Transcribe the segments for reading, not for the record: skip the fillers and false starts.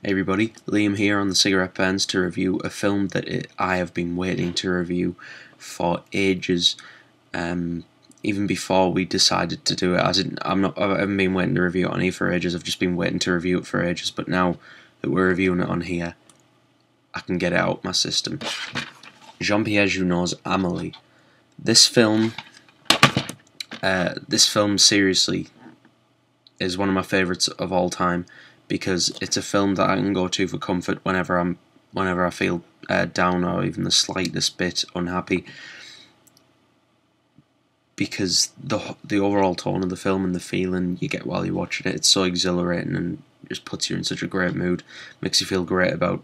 Hey everybody, Liam here on the Cigarette Burns to review a film that I have been waiting to review for ages. Even before we decided to do it, I haven't been waiting to review it on here for ages. I've just been waiting to review it for ages. But now that we're reviewing it on here, I can get it out my system. Jean-Pierre Junot's Amelie. This film seriously is one of my favourites of all time, because it's a film that I can go to for comfort whenever I feel down or even the slightest bit unhappy, because the overall tone of the film and the feeling you get while you're watching it, it's so exhilarating and just puts you in such a great mood, makes you feel great about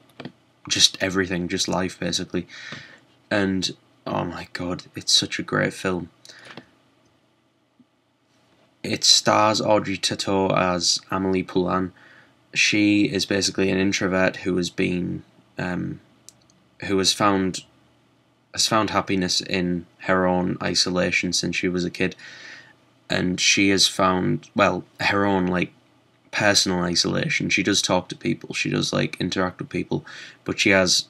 just everything, just life basically. And oh my god, it's such a great film. It stars Audrey Tautou as Amelie Poulain. She is basically an introvert who has found happiness in her own isolation since she was a kid, and she has found, well, her own personal isolation. She does talk to people, she does interact with people, but she's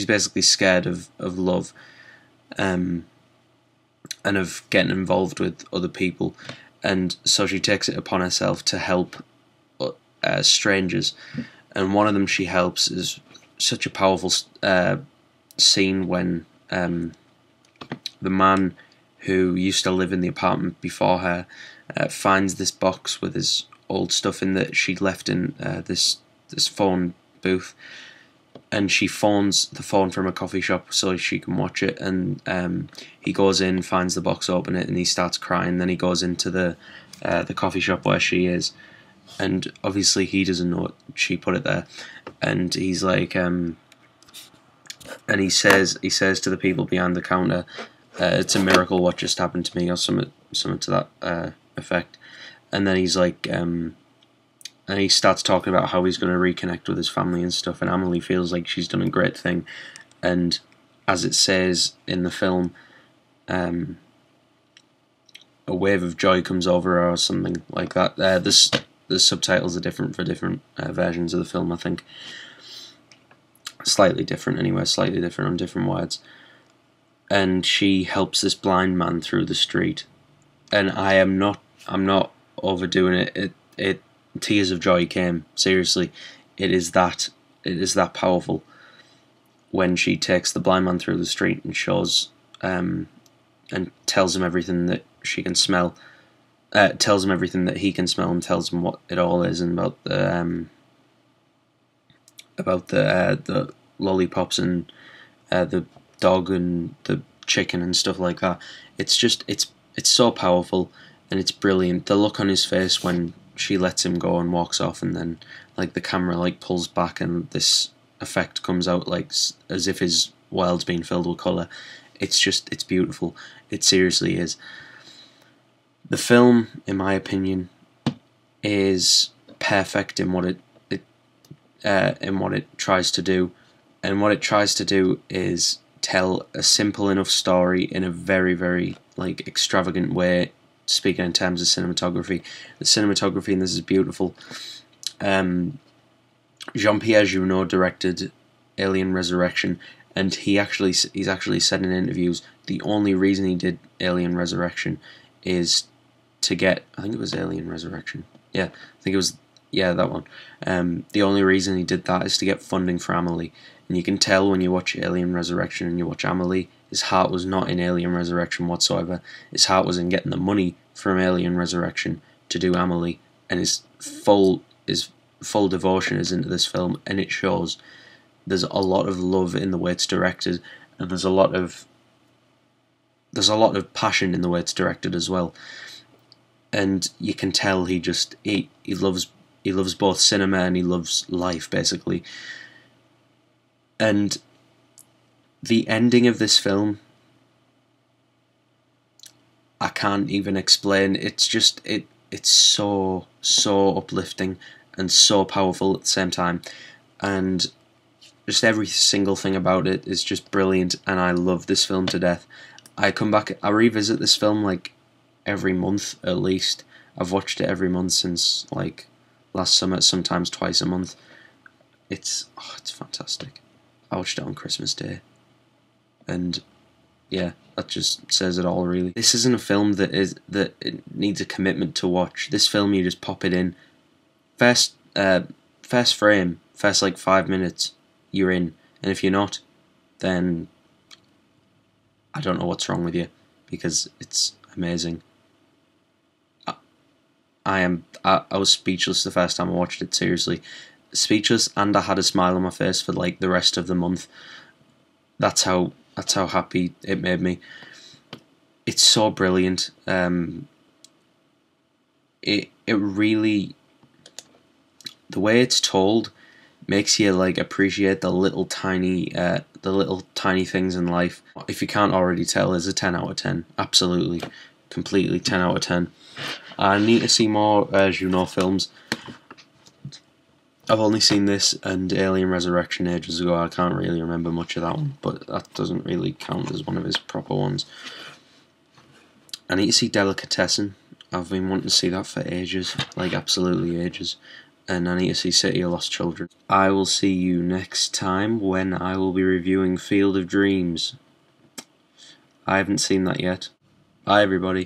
basically scared of love, and of getting involved with other people, and so she takes it upon herself to help strangers, and one of them she helps is such a powerful scene when the man who used to live in the apartment before her finds this box with his old stuff in that she'd left in this phone booth, and she phones the phone from a coffee shop so she can watch it, and he goes in, finds the box, open it, and he starts crying. Then he goes into the coffee shop where she is, and obviously he doesn't know she put it there, and he's like, and he says to the people behind the counter, it's a miracle what just happened to me, or something to that effect. And then he's like, and he starts talking about how he's going to reconnect with his family and stuff, and Amelie feels like she's done a great thing, and as it says in the film, a wave of joy comes over her or something like that. The subtitles are different for different versions of the film, I think. Slightly different anyway, slightly different on different words. And she helps this blind man through the street, and I'm not overdoing it. It tears of joy came. Seriously, it is that powerful when she takes the blind man through the street and shows and tells him everything that she can smell. Tells him everything that he can smell, and tells him what it all is, and about the lollipops and the dog and the chicken and stuff like that. It's so powerful, and it's brilliant. The look on his face when she lets him go and walks off, and then the camera pulls back and this effect comes out as if his world's been filled with colour. It's beautiful. It seriously is. The film, in my opinion, is perfect in what it tries to do, and what it tries to do is tell a simple enough story in a very, very extravagant way. Speaking in terms of cinematography, the cinematography in this is beautiful. Jean-Pierre Junot directed Alien Resurrection, and he's actually said in interviews the only reason he did Alien Resurrection is to get, I think it was Alien Resurrection, yeah, I think it was, yeah, that one. The only reason he did that is to get funding for Amelie, and you can tell when you watch Alien Resurrection and you watch Amelie, his heart was not in Alien Resurrection whatsoever. His heart was in getting the money from Alien Resurrection to do Amelie, and his full devotion is into this film, and it shows. There's a lot of love in the way it's directed, and there's a lot of passion in the way it's directed as well. And you can tell he loves both cinema and he loves life basically. And the ending of this film, I can't even explain. It's so uplifting and so powerful at the same time, and just every single thing about it is just brilliant, and I love this film to death. I revisit this film every month at least. I've watched it every month since last summer, sometimes twice a month. It's fantastic. I watched it on Christmas Day, and yeah, that just says it all, really. This isn't a film that it needs a commitment to watch. This film, you just pop it in, first frame, first like 5 minutes, you're in, and if you're not, then I don't know what's wrong with you, because it's amazing. I was speechless the first time I watched it, seriously. Speechless, and I had a smile on my face for like the rest of the month. That's how happy it made me. It's so brilliant. It really, the way it's told makes you like appreciate the little tiny things in life. If you can't already tell, it's a 10 out of 10. Absolutely, completely 10 out of 10. I need to see more Juno films. I've only seen this and Alien Resurrection ages ago. I can't really remember much of that one, but that doesn't really count as one of his proper ones. I need to see Delicatessen. I've been wanting to see that for ages, like absolutely ages. And I need to see City of Lost Children. I will see you next time when I will be reviewing Field of Dreams. I haven't seen that yet. Bye everybody.